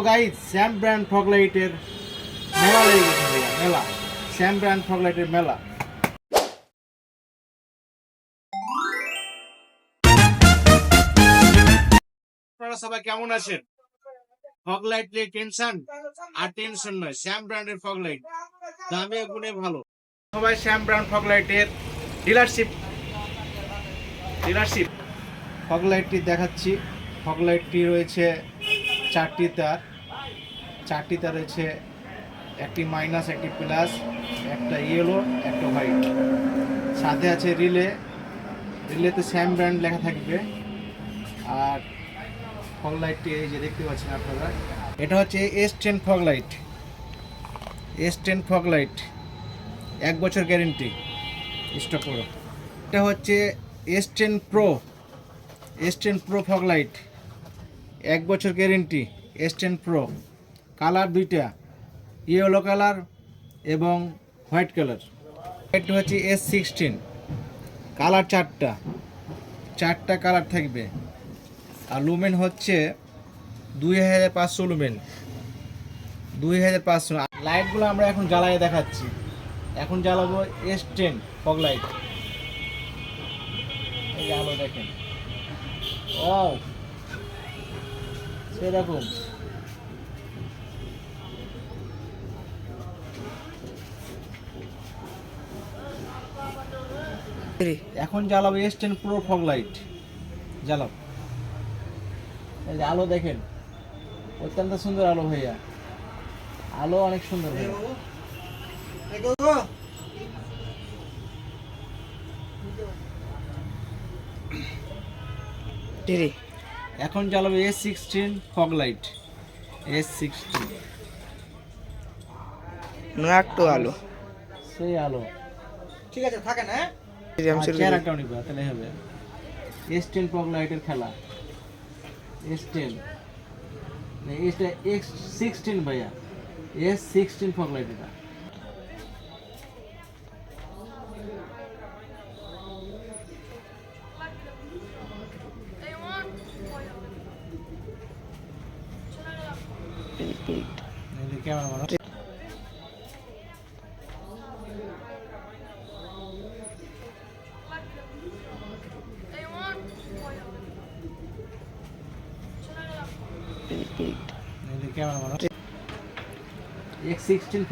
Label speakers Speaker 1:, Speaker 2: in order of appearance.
Speaker 1: Guys শ্যাম brand fog লাইটের মেলা লেগে গেছে ভাইয়া, মেলা শ্যাম ব্র্যান্ড ফগ লাইটের মেলা। আপনারা সবাই কেমন আছেন? ফগ লাইট নিয়ে টেনশন আর টেনশন নয়, শ্যাম ব্র্যান্ডের ফগ লাইট দামে গুণে ভালো। সবাই শ্যাম ব্র্যান্ড ফগ লাইটের ডিলারশিপ ফগ লাইটটি দেখাচ্ছি। ফগ লাইটটি রয়েছে চারটি তার রয়েছে, একটি মাইনাস, একটি প্লাস, একটা ইয়েলো, একটা হোয়াইট। সাথে আছে রিলেতে শ্যাম ব্র্যান্ড লেখা থাকবে। আর ফগ লাইটটি এই যে দেখতে পাচ্ছেন আপনারা, এটা হচ্ছে S10 ফগ লাইট 1 বছর গ্যারেন্টি স্টক করো। এটা হচ্ছে S10 Pro ফগ লাইট 1 বছর গ্যারেন্টি। S10 Pro কালার দুইটা, ইয়েলো কালার এবং হোয়াইট কালার। এটা হচ্ছে S16 কালার চারটা কালার থাকবে। আর লুমেন হচ্ছে 2500 লুমেন, 2500। লাইটগুলো আমরা এখন জ্বালিয়ে দেখাচ্ছি। এখন জ্বালাবো S10 ফগ লাইট। এই যে আলো দেখেন, ও সেরকম। এখন জ্বালাবো S10 Pro ফগ লাইট, জ্বালাবো। এই যে আলো দেখেন, অত্যন্ত সুন্দর আলো ভাইয়া, আলো অনেক সুন্দর ভাইয়া। এখন জ্বালাবো S16 ফগ লাইট, S16
Speaker 2: একটু আলো,
Speaker 1: সেই আলো।
Speaker 2: ঠিক আছে থাকেন। হ্যাঁ
Speaker 1: চেহারাটাও নিবা তাহলে হবে। S10 ফগ লাইটের খেলা। S10 এটা X16 ভাইয়া, S16 ফগ লাইট। এটা ক্যামেরা X16